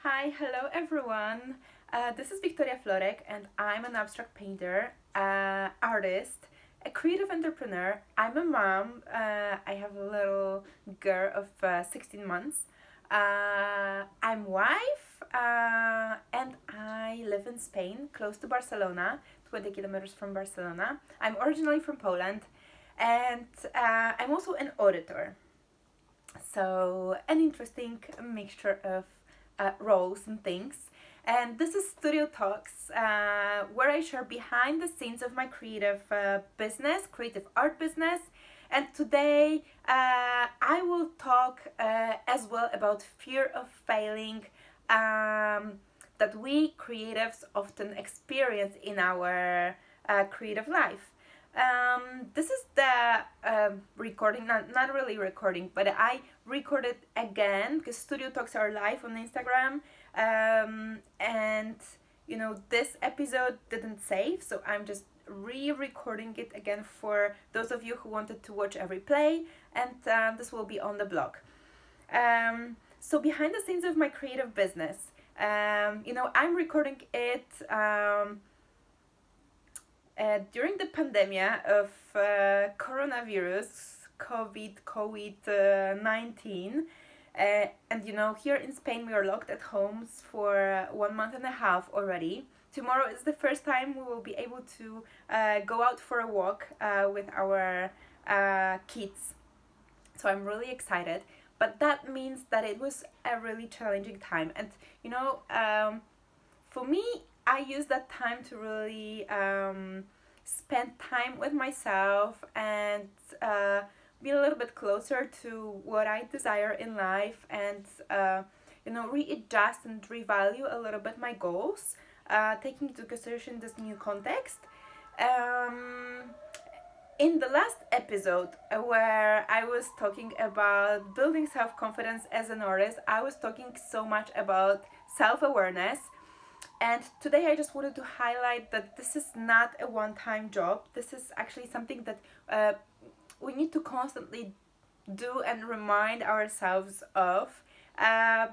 Hi, hello everyone. This is Victoria Florek, and I'm an abstract painter, artist, a creative entrepreneur. I'm a mom. I have a little girl of 16 months. I'm wife, and I live in Spain, close to Barcelona, 20 kilometers from Barcelona. I'm originally from Poland, and I'm also an auditor. So, an interesting mixture of roles and things. And this is Studio Talks, where I share behind the scenes of my creative business, creative art business. And today I will talk as well about fear of failing that we creatives often experience in our creative life. This is the recording, not really recording, but I recorded again because Studio Talks are live on Instagram. And this episode didn't save, so I'm just re-recording it again for those of you who wanted to watch a replay, and this will be on the blog. So behind the scenes of my creative business, I'm recording it during the pandemic of coronavirus, COVID 19. And here in Spain, we are locked at homes for 1 month and a half already. Tomorrow is the first time we will be able to go out for a walk with our kids. So I'm really excited. But that means that it was a really challenging time. And, for me, I use that time to really spend time with myself and be a little bit closer to what I desire in life, and readjust and revalue a little bit my goals, taking into consideration this new context. Um, in the last episode, where I was talking about building self confidence as an artist, I was talking so much about self awareness. And today I just wanted to highlight that this is not a one time job. This is actually something that we need to constantly do and remind ourselves of,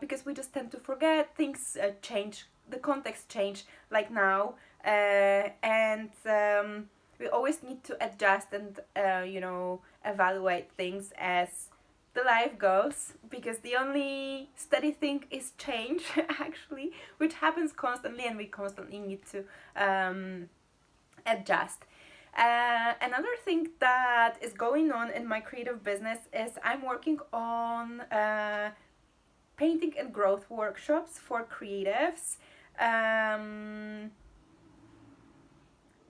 because we just tend to forget. Things change, the context change, like now, and we always need to adjust and evaluate things as the life goes, because the only steady thing is change actually, which happens constantly, and we constantly need to adjust. Another thing that is going on in my creative business is I'm working on painting and growth workshops for creatives, um,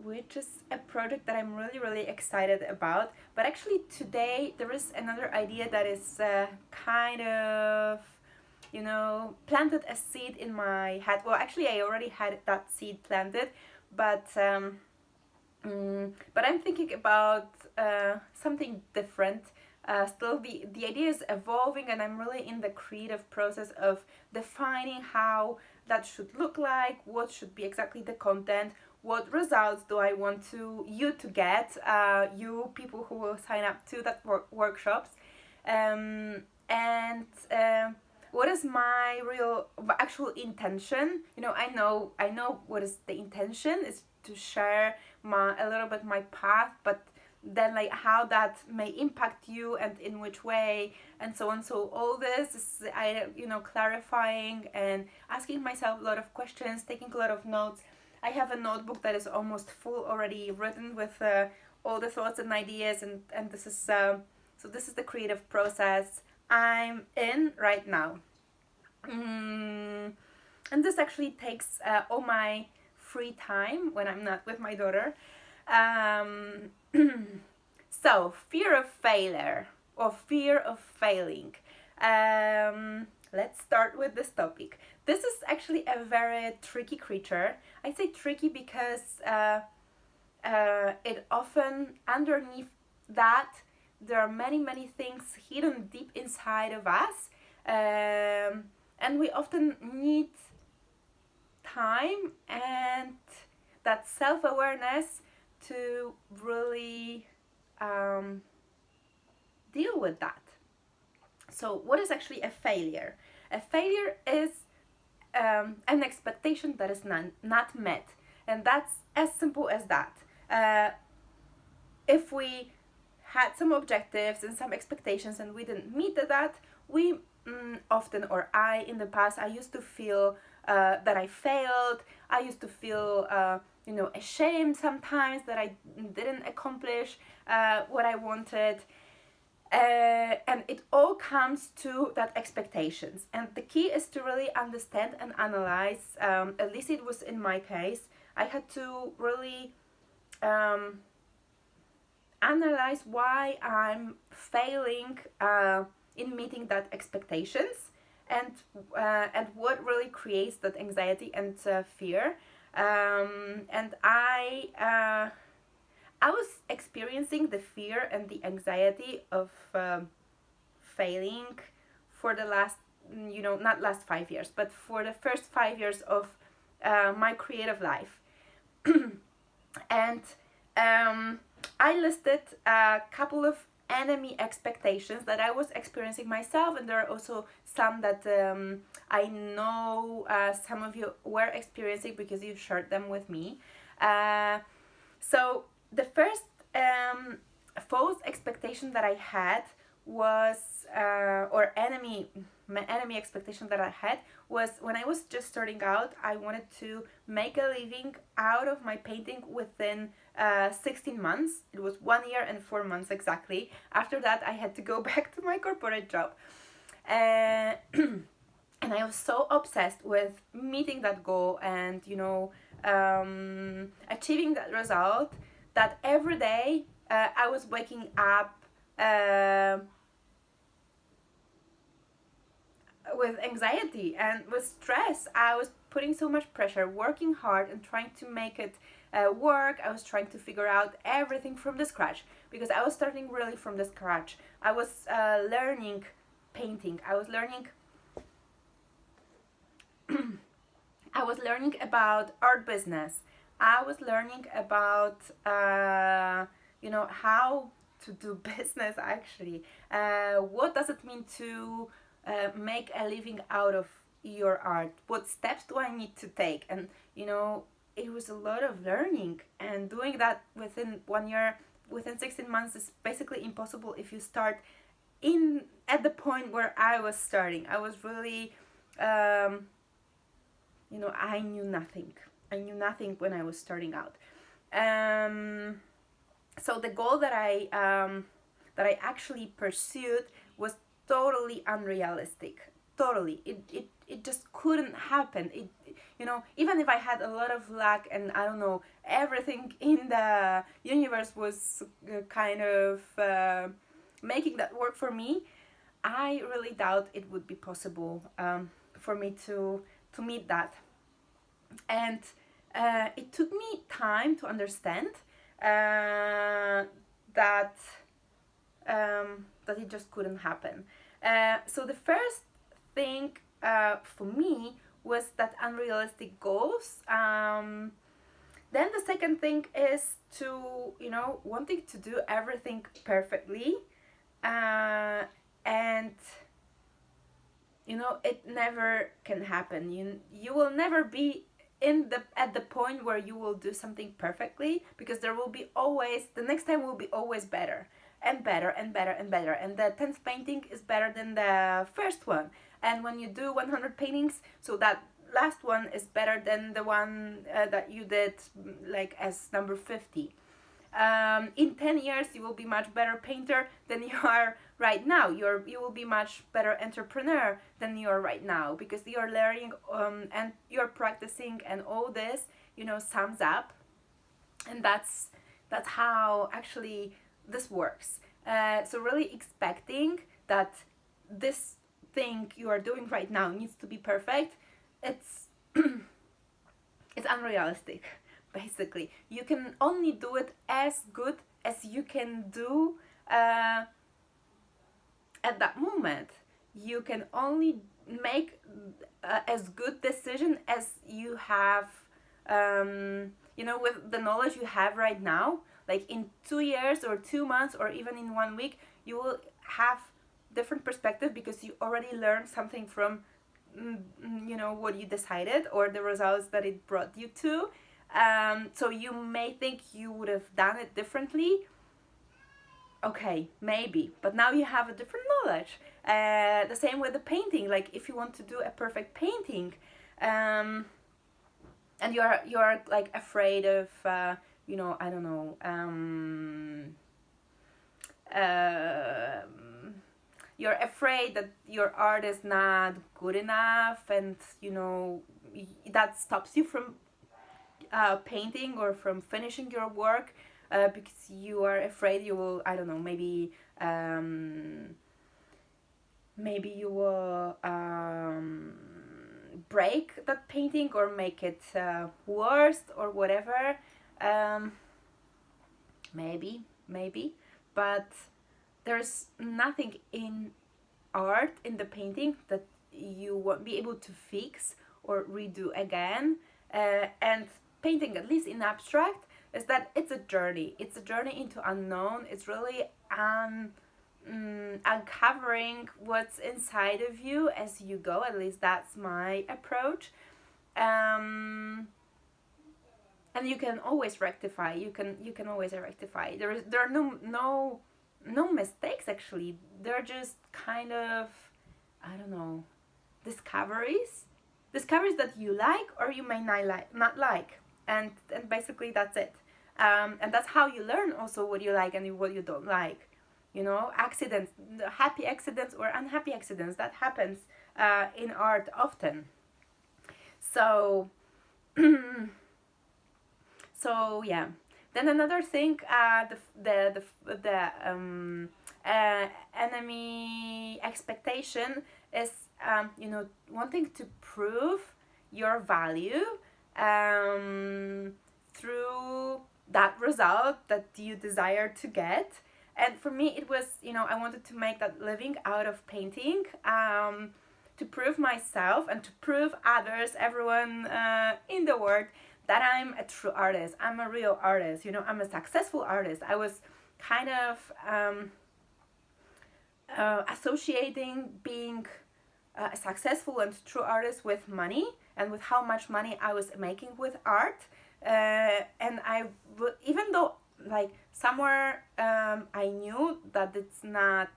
which is a project that I'm really, really excited about. But actually, today there is another idea that is kind of, planted a seed in my head. Well, actually, I already had that seed planted, but. But I'm thinking about something different. Still, the idea is evolving, and I'm really in the creative process of defining how that should look like, what should be exactly the content, what results do I want you to get, you people who will sign up to that workshops, and what is my real actual intention. I know what is the intention is to share a little bit my path, but then like how that may impact you and in which way, and so on. So all this is clarifying and asking myself a lot of questions, taking a lot of notes. I have a notebook that is almost full already, written with all the thoughts and ideas, and this is so this is the creative process I'm in right now. mm, and this actually takes all my free time when I'm not with my daughter. um, so, fear of failure or fear of failing. Let's start with this topic. This is actually a very tricky creature. I say tricky because it often, underneath that, there are many, many things hidden deep inside of us. And we often need time and that self awareness to really um, deal with that. So, what is actually a failure? A failure is an expectation that is not met. And that's as simple as that. If we had some objectives and some expectations and we didn't meet that, we often, or I in the past, I used to feel that I failed. I used to feel ashamed sometimes that I didn't accomplish what I wanted. And it all comes to that expectations, and the key is to really understand and analyze, at least it was in my case. I had to really analyze why I'm failing in meeting that expectations, and what really creates that anxiety and fear. And I was experiencing the fear and the anxiety of failing for the last, not last 5 years, but for the first 5 years of my creative life. And I listed a couple of enemy expectations that I was experiencing myself, and there are also some that I know some of you were experiencing because you shared them with me. So the first false expectation that I had was, or enemy expectation that I had was, when I was just starting out, I wanted to make a living out of my painting within 16 months. It was 1 year and 4 months exactly. After that, I had to go back to my corporate job. And I was so obsessed with meeting that goal and, achieving that result, that every day I was waking up with anxiety and with stress. I was putting so much pressure, working hard and trying to make it work. I was trying to figure out everything from the scratch, because I was starting really from the scratch. I was learning painting. I was learning I was learning about art business. I was learning about how to do business actually. What does it mean to make a living out of your art? What steps do I need to take? And it was a lot of learning, and doing that within 1 year, within 16 months, is basically impossible if you start at the point where I was starting. I was really I knew nothing. I knew nothing when I was starting out. So the goal that I actually pursued was totally unrealistic. Totally, it just couldn't happen. Even if I had a lot of luck and I don't know, everything in the universe was kind of making that work for me, I really doubt it would be possible for me to meet that. And it took me time to understand that it just couldn't happen. So the first thing for me was that unrealistic goals. Then the second thing is to wanting to do everything perfectly, and it never can happen. You will never be at the point where you will do something perfectly, because there will be always, the next time will be always better and better and better and better, and the 10th painting is better than the first one. And when you do 100 paintings, so that last one is better than the one that you did like as number 50. In 10 years you will be much better painter than you are right now. You will be much better entrepreneur than you are right now, because you are learning and you're practicing, and all this sums up. And that's how actually this works. So really expecting that this thing you are doing right now needs to be perfect, it's it's unrealistic. Basically, you can only do it as good as you can do at that moment. You can only make as good decision as you have, with the knowledge you have right now. Like in 2 years or 2 months or even in 1 week, you will have different perspective, because you already learned something from what you decided or the results that it brought you to. So you may think you would have done it differently. Okay, maybe, but now you have a different knowledge. The same with the painting. Like if you want to do a perfect painting, um, and you're like afraid of I don't know, you're afraid that your art is not good enough, and that stops you from painting or from finishing your work, because you are afraid you will, I don't know, maybe you will break that painting or make it worse or whatever. um, maybe, but there's nothing in art, in the painting, that you won't be able to fix or redo again. And painting, at least in abstract, is that it's a journey. It's a journey into unknown. It's really uncovering what's inside of you as you go. At least that's my approach. Um, and you can always rectify. You can always rectify. There are no mistakes actually. They're just kind of, I don't know, discoveries that you like or you may not like, and basically that's it. And that's how you learn also what you like and what you don't like. Accidents, happy accidents or unhappy accidents, that happens in art often. So so yeah. Then another thing, the enemy expectation is, wanting to prove your value um, through that result that you desire to get. And for me, it was, I wanted to make that living out of painting, to prove myself and to prove others, everyone in the world, that I'm a true artist. I'm a real artist. I'm a successful artist. I was kind of associating being a successful and true artist with money and with how much money I was making with art. And even though, like, somewhere I knew that it's not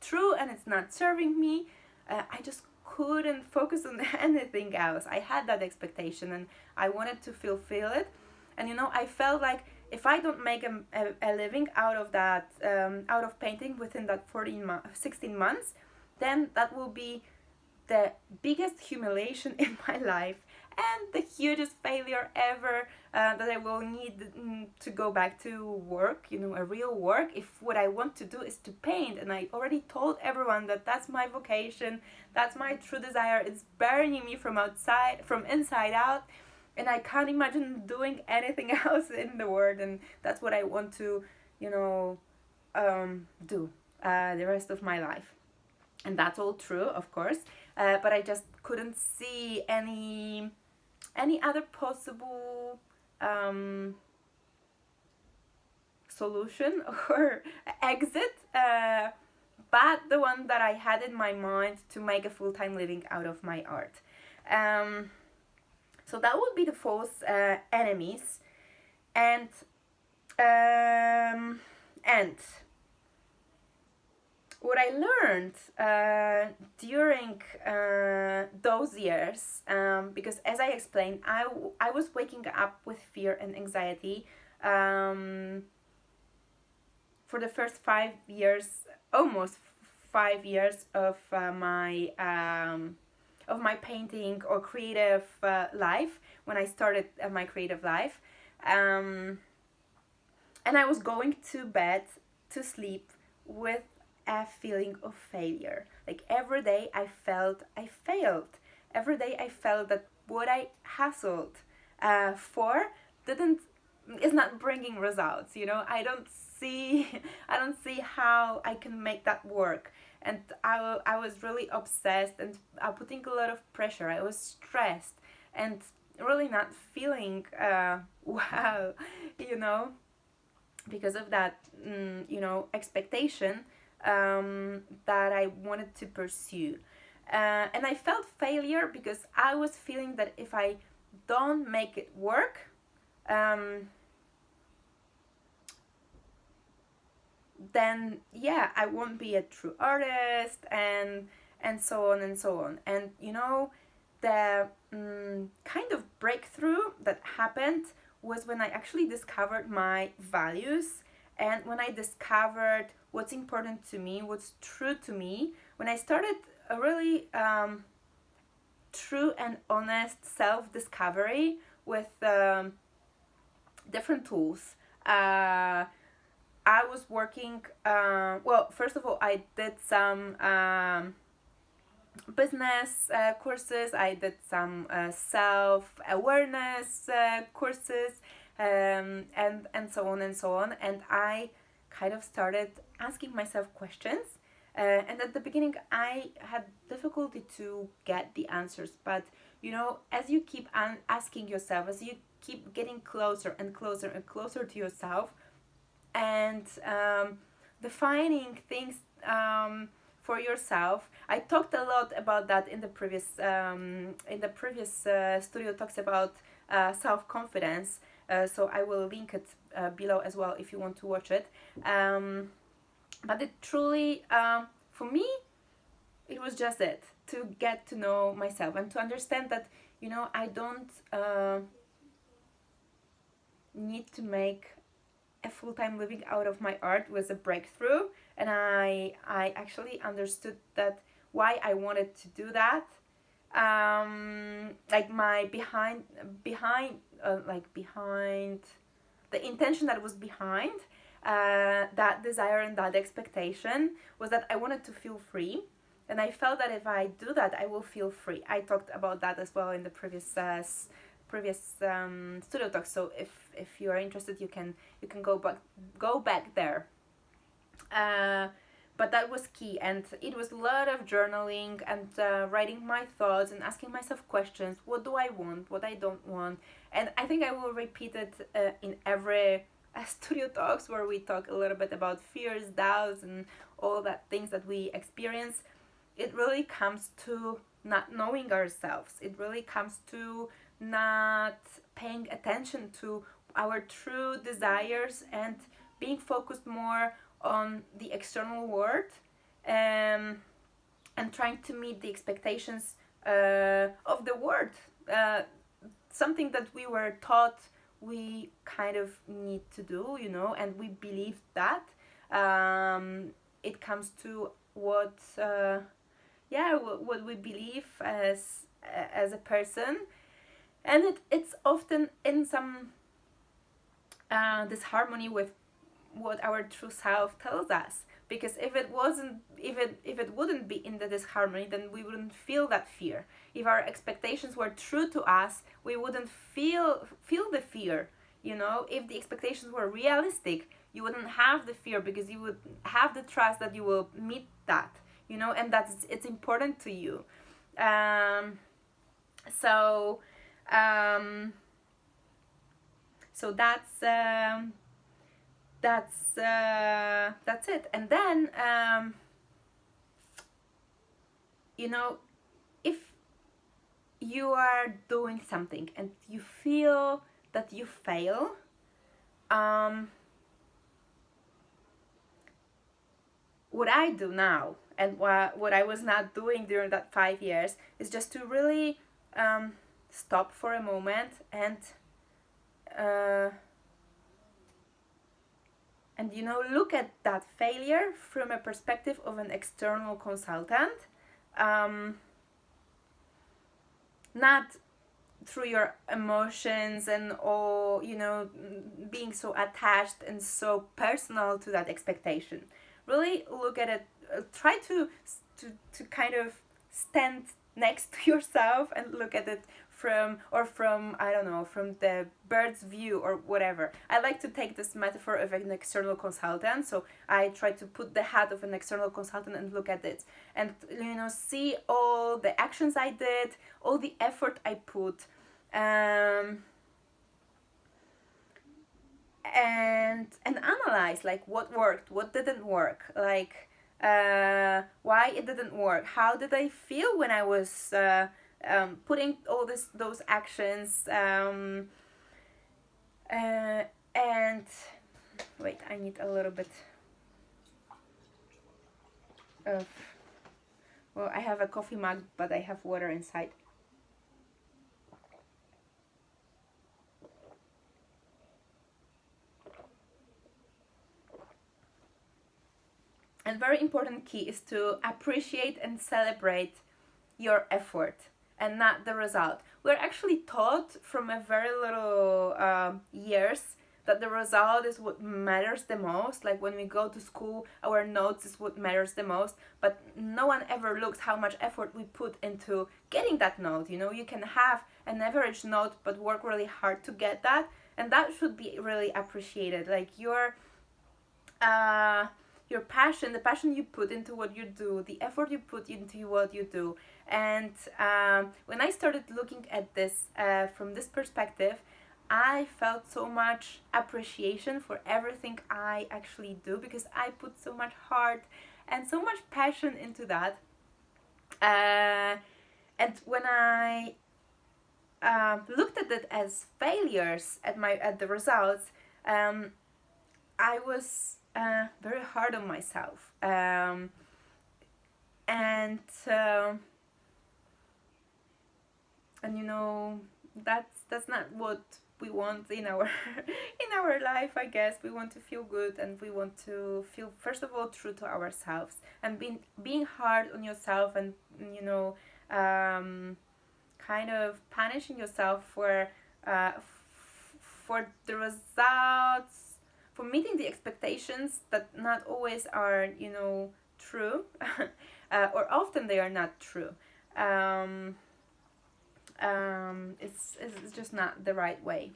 true and it's not serving me, I just couldn't focus on anything else. I had that expectation and I wanted to fulfill it. And I felt like if I don't make a living out of that, out of painting within that 16 months, then that will be the biggest humiliation in my life and the hugest failure ever, that I will need to go back to work, a real work, if what I want to do is to paint. And I already told everyone that that's my vocation, that's my true desire. It's burning me from inside out, and I can't imagine doing anything else in the world. And that's what I want to, do the rest of my life. And that's all true, of course, but I just couldn't see any other possible solution or exit, but the one that I had in my mind, to make a full-time living out of my art. So that would be the false enemies. And what I learned during those years, because as I explained, I was waking up with fear and anxiety for the first 5 years, almost 5 years of my painting or creative life, when I started my creative life. And I was going to bed, to sleep, with a feeling of failure. Like every day I felt I failed. Every day I felt that what I hustled for didn't is not bringing results. I don't see how I can make that work. And I was really obsessed and putting a lot of pressure. I was stressed and really not feeling well, because of that, expectation that I wanted to pursue. And I felt failure because I was feeling that if I don't make it work, um, then yeah, I won't be a true artist, and so on and so on. And the kind of breakthrough that happened was when I actually discovered my values, and when I discovered what's important to me, what's true to me, when I started a really true and honest self discovery with different tools. I was working, well, first of all, I did some business courses, I did some self awareness courses, and so on and so on. And I kind of started asking myself questions. And at the beginning, I had difficulty to get the answers. But as you keep asking yourself, as you keep getting closer and closer and closer to yourself, and defining things for yourself. I talked a lot about that in the previous studio talks about self confidence. So I will link it below as well if you want to watch it. But it truly, for me, it was just it to get to know myself and to understand that I don't need to make a full-time living out of my art was a breakthrough, and I actually understood that why I wanted to do that. Like my behind the intention that was behind that desire and that expectation was that I wanted to feel free, and I felt that if I do that I will feel free. I talked about that as well in the previous studio talk. So if you are interested, you can go back there. Uh, but that was key, and it was a lot of journaling and writing my thoughts and asking myself questions. What do I want? What I don't want? And I think I will repeat it in every studio talks where we talk a little bit about fears, doubts, and all that things that we experience. It really comes to not knowing ourselves. It really comes to not paying attention to our true desires and being focused more on the external world, um, and trying to meet the expectations of the world. Uh, Something that we were taught we kind of need to do, and we believe that. It comes to what we believe as a person, and it's often in some disharmony with what our true self tells us, because if it wouldn't be in the disharmony, then we wouldn't feel that fear. If our expectations were true to us, we wouldn't feel the fear. If the expectations were realistic, you wouldn't have the fear because you would have the trust that you will meet that. And it's important to you. um, so um, so that's it. And then you know if you are doing something and you feel that you fail, um, what I do now and what I was not doing during that 5 years is just to really stop for a moment uh, and look at that failure from a perspective of an external consultant, um, not through your emotions and all, being so attached and so personal to that expectation. Really look at it, try to kind of stand next to yourself and look at it from I don't know, from the bird's view or whatever. I like to take this metaphor of an external consultant, so I try to put the hat of an external consultant and look at it and see all the actions I did, all the effort I put, and analyze like what worked, what didn't work, like why it didn't work, how did I feel when I was putting all those actions, and wait, I need a little bit of, well, I have a coffee mug, but I have water inside. And very important key is to appreciate and celebrate your effort and not the result. We're actually taught from a very little years that the result is what matters the most. Like when we go to school, our notes is what matters the most, but no one ever looks how much effort we put into getting that note. You know, you can have an average note but work really hard to get that, and that should be really appreciated. Like your passion, the passion you put into what you do, the effort you put into what you do. And when I started looking at this from this perspective, I felt so much appreciation for everything I actually do, because I put so much heart and so much passion into that. And when I looked at it as failures, at the results, I was very hard on myself, and and you know, that's not what we want in our in our life. I guess we want to feel good, and we want to feel, first of all, true to ourselves, and being hard on yourself, and you know, kind of punishing yourself for the results, for meeting the expectations that not always are, you know, true, or often they are not true. Um, it's just not the right way.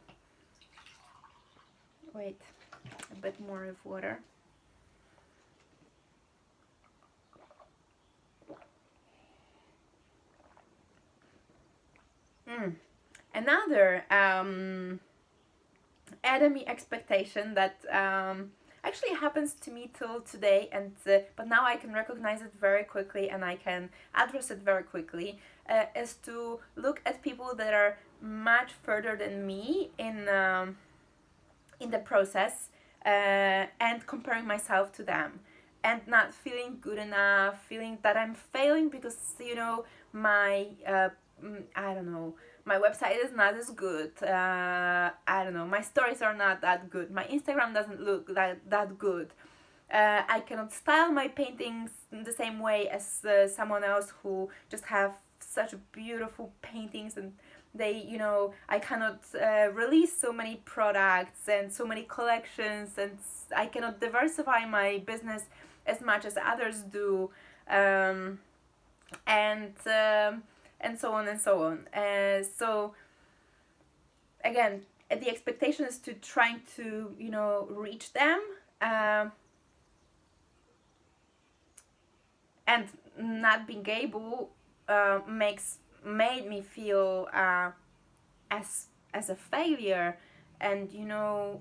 Wait, a bit more of water. Mm. Another enemy expectation that actually happens to me till today, and but now I can recognize it very quickly and I can address it very quickly, is to look at people that are much further than me in the process, and comparing myself to them, and not feeling good enough, feeling that I'm failing because, you know, my I don't know, my website is not as good. I don't know, my stories are not that good. My Instagram doesn't look that good. I cannot style my paintings in the same way as someone else who just have such beautiful paintings, and they, you know, I cannot release so many products and so many collections, and I cannot diversify my business as much as others do, um, and and so on and so on. So again, the expectation is to trying to, you know, reach them, and not being able made me feel as a failure, and you know,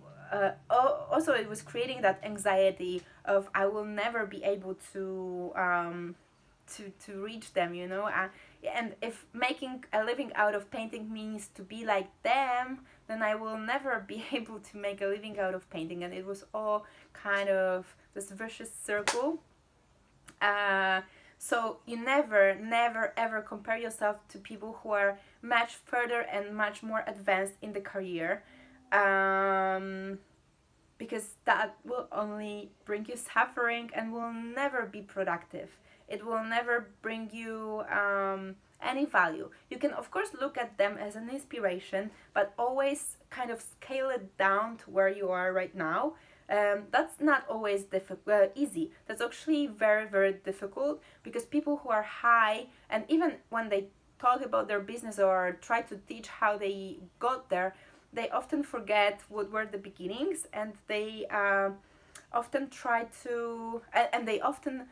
also it was creating that anxiety of I will never be able to reach them, you know. And if making a living out of painting means to be like them, then I will never be able to make a living out of painting. And it was all kind of this vicious circle. uh, so you never ever compare yourself to people who are much further and much more advanced in the career, um, because that will only bring you suffering and will never be productive. It will never bring you any value. You can, of course, look at them as an inspiration, but always kind of scale it down to where you are right now. That's not always easy. That's actually very difficult, because people who are high, and even when they talk about their business or try to teach how they got there, they often forget what were the beginnings, and they often try to, and they often,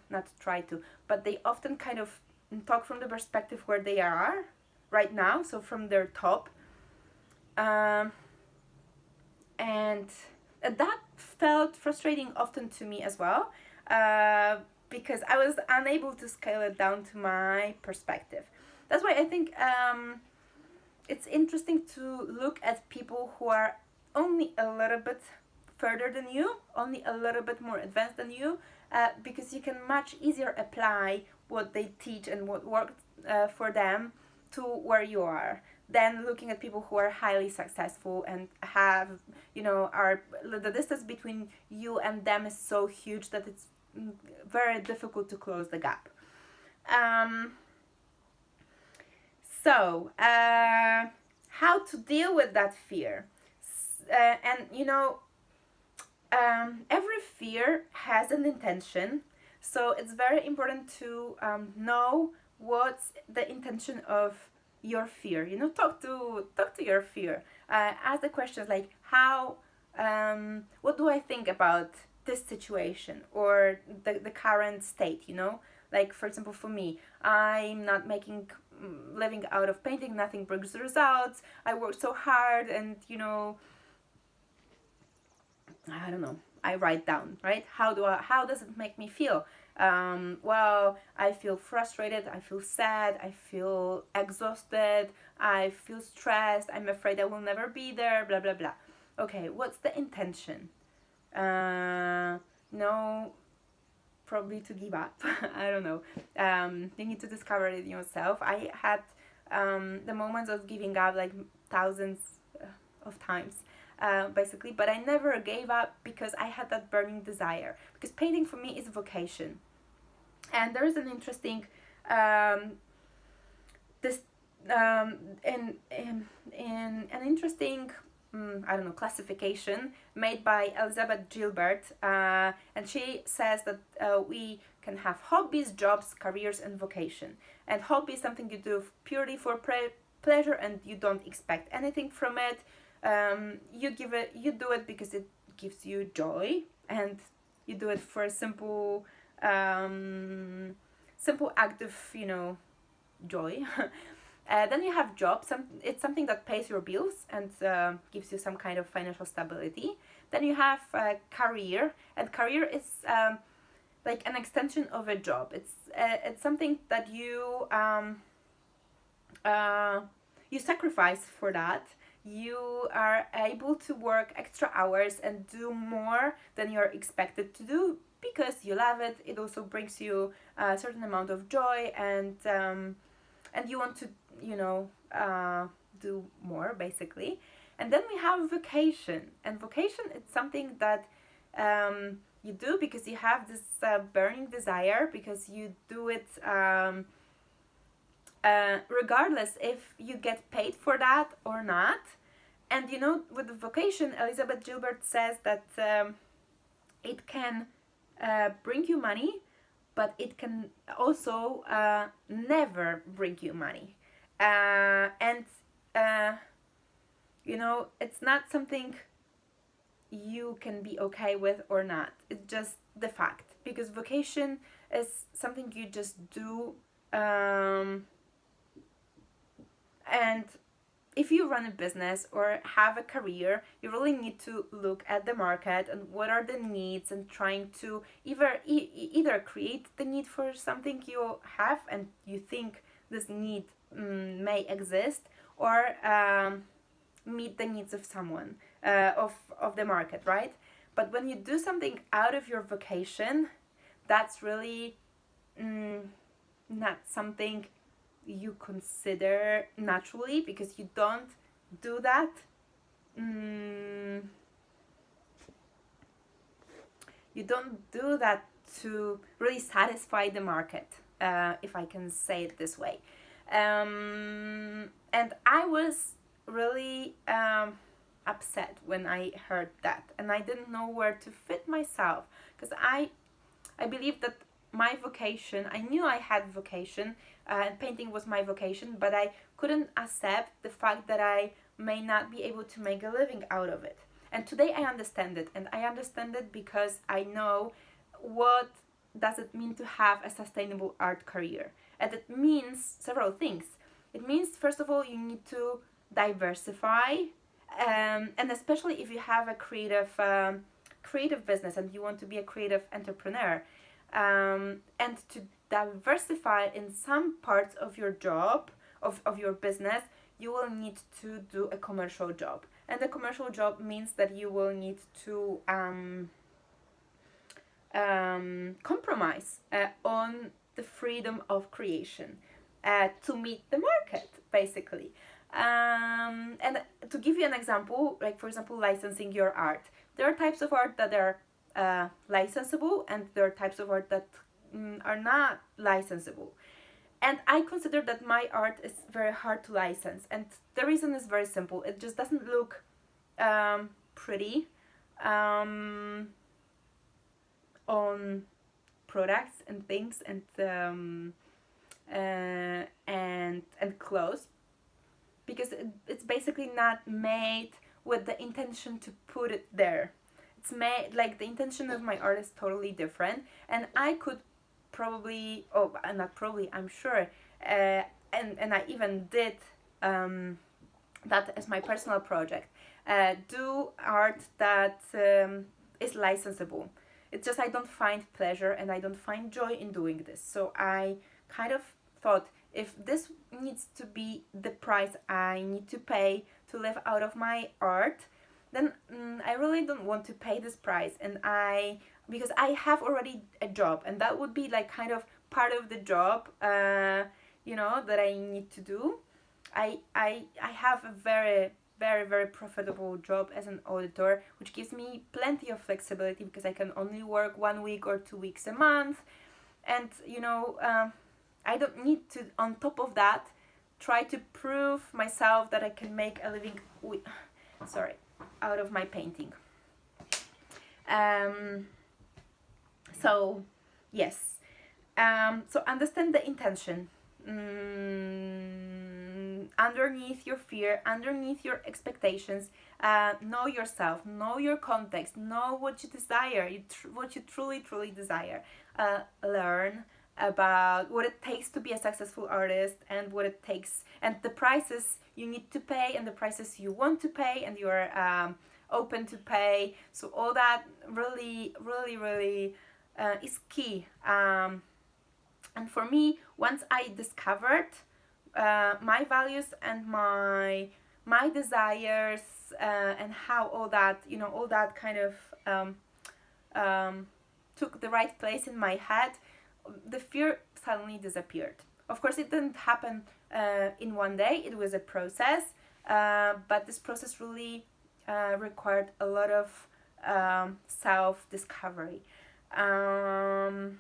not try to, but they often kind of talk from the perspective where they are right now, so from their top. Um, and that felt frustrating often to me as well. because I was unable to scale it down to my perspective. That's why I think it's interesting to look at people who are only a little bit further than you, only a little bit more advanced than you, because you can much easier apply what they teach and what worked for them to where you are than looking at people who are highly successful and have, are the distance between you and them is so huge that it's very difficult to close the gap. Um, so, how to deal with that fear? And every fear has an intention, so it's very important to know what's the intention of your fear. Talk to your fear. Ask the questions like how, what do I think about this situation or the current state. Like for example, for me, I'm not making living out of painting. Nothing brings results. I work so hard, and I don't know. I write down, right? How does it make me feel? Well, I feel frustrated, I feel sad, I feel exhausted, I feel stressed, I'm afraid I will never be there, blah, blah, blah. Okay, what's the intention? No, probably to give up. I don't know. You need to discover it yourself. I had the moments of giving up like thousands of times. Basically, but I never gave up because I had that burning desire. Because painting for me is a vocation, and there is an interesting this in an interesting I don't know classification made by Elizabeth Gilbert, and she says that we can have hobbies, jobs, careers, and vocation. And hobby is something you do purely for pleasure, and you don't expect anything from it. You do it because it gives you joy, and you do it for a simple act of joy. Then you have job. It's something that pays your bills and gives you some kind of financial stability. Then you have career, and career is like an extension of a job. It's something that you sacrifice for that. You are able to work extra hours and do more than you're expected to do because you love it. It also brings you a certain amount of joy, and you want to do more basically. And then we have vocation, and vocation is something that you do because you have this burning desire, because you do it regardless if you get paid for that or not. And with the vocation, Elizabeth Gilbert says that it can bring you money, but it can also never bring you money. And it's not something you can be okay with or not. It's just the fact, because vocation is something you just do. And if you run a business or have a career, you really need to look at the market and what are the needs, and trying to either create the need for something you have and you think this need may exist, or meet the needs of someone of the market, right? But when you do something out of your vocation, that's really not something you consider naturally, because you don't do that to really satisfy the market, if I can say it this way. And I was really upset when I heard that, and I didn't know where to fit myself, because I believe that my vocation, I knew I had vocation, and painting was my vocation, but I couldn't accept the fact that I may not be able to make a living out of it. And today I understand it, and I understand it because I know what does it mean to have a sustainable art career. And it means several things. It means, first of all, you need to diversify, and especially if you have a creative business and you want to be a creative entrepreneur, and to diversify in some parts of your job, of your business, you will need to do a commercial job. And the commercial job means that you will need to compromise on the freedom of creation to meet the market, basically. And to give you an example, like for example, licensing your art. There are types of art that are licensable, and there are types of art that are not licensable. And I consider that my art is very hard to license, and the reason is very simple. It just doesn't look pretty on products and things and clothes, because it's basically not made with the intention to put it there. It's made like the intention of my art is totally different, and I could probably, oh, not probably, I'm sure, and I even did that as my personal project. Do art that is licensable. It's just I don't find pleasure and I don't find joy in doing this. So I kind of thought, if this needs to be the price I need to pay to live out of my art, then I really don't want to pay this price. And because I have already a job, and that would be like kind of part of the job, that I need to do. I have a very very very profitable job as an auditor, which gives me plenty of flexibility because I can only work 1 week or 2 weeks a month, and I don't need to, on top of that, try to prove myself that I can make a living out of my painting. So yes, so understand the intention. Underneath your fear, underneath your expectations, know yourself, know your context, know what you desire, what you truly desire. Learn about what it takes to be a successful artist, and what it takes, and the prices you need to pay, and the prices you want to pay, and you're open to pay. So all that really is key. And for me, once I discovered my values and my desires, and how all that kind of took the right place in my head, the fear suddenly disappeared. Of course, it didn't happen in one day. It was a process, but this process really required a lot of self-discovery. And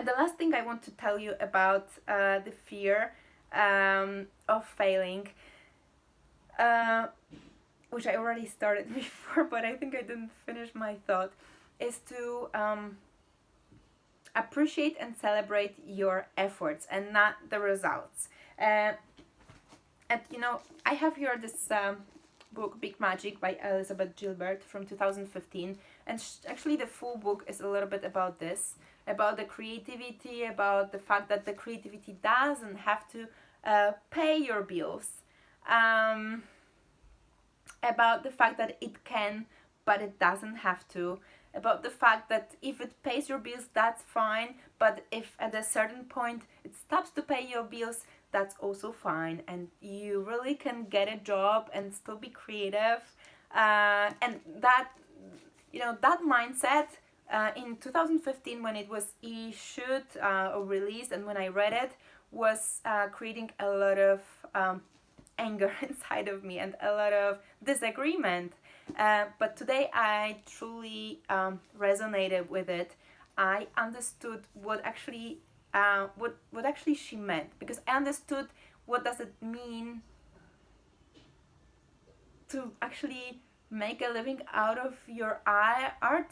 the last thing I want to tell you about the fear of failing, which I already started before, but I think I didn't finish my thought, is to appreciate and celebrate your efforts and not the results. And I have here this book, Big Magic, by Elizabeth Gilbert from 2015, and actually the full book is a little bit about this, about the creativity, about the fact that the creativity doesn't have to pay your bills, about the fact that it can, but it doesn't have to, about the fact that if it pays your bills, that's fine, but if at a certain point it stops to pay your bills, that's also fine, and you really can get a job and still be creative. And that mindset, in 2015, when it was issued or released, and when I read it, was creating a lot of anger inside of me and a lot of disagreement. But today I truly resonated with it. I understood what actually she meant, because I understood what does it mean to actually make a living out of your art,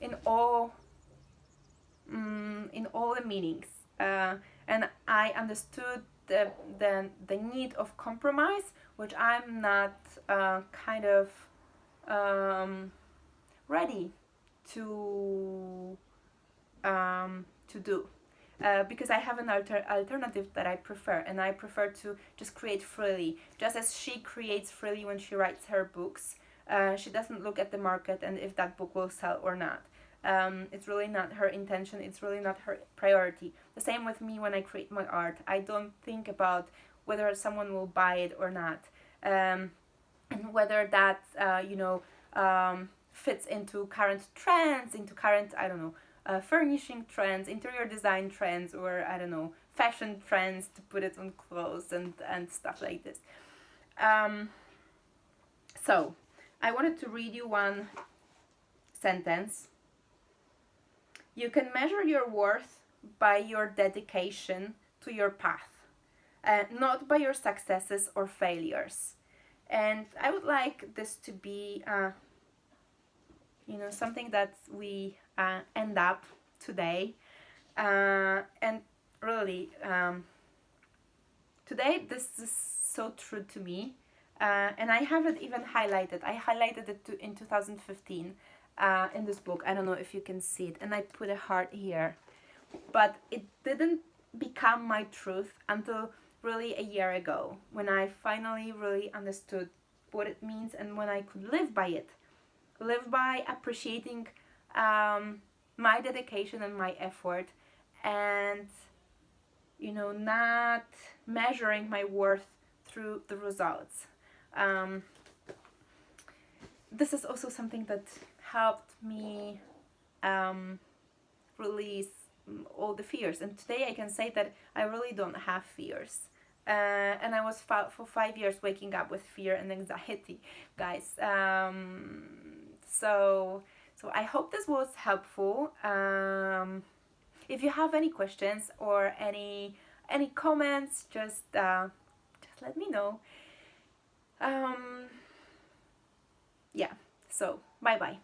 in all the meanings, and I understood the need of compromise, which I'm not kind of ready to do. Because I have an alternative that I prefer, and I prefer to just create freely, just as she creates freely when she writes her books. She doesn't look at the market and if that book will sell or not. It's really not her intention. It's really not her priority. The same with me when I create my art. I don't think about whether someone will buy it or not, and whether that fits into current trends, into current, I don't know, furnishing trends, interior design trends, or I don't know, fashion trends to put it on clothes and stuff like this. Um, so, I wanted to read you one sentence. You can measure your worth by your dedication to your path, not by your successes or failures. And I would like this to be, something that we end up today. And really, today this is so true to me. And I have it even highlighted. I highlighted it in 2015 in this book. I don't know if you can see it. And I put a heart here. But it didn't become my truth until really a year ago, when I finally really understood what it means and when I could live by it. Live by appreciating my dedication and my effort, and not measuring my worth through the results. This is also something that helped me release all the fears, and today I can say that I really don't have fears. And I was for 5 years waking up with fear and anxiety, guys. So I hope this was helpful. If you have any questions or any comments, just let me know. Yeah. So bye bye.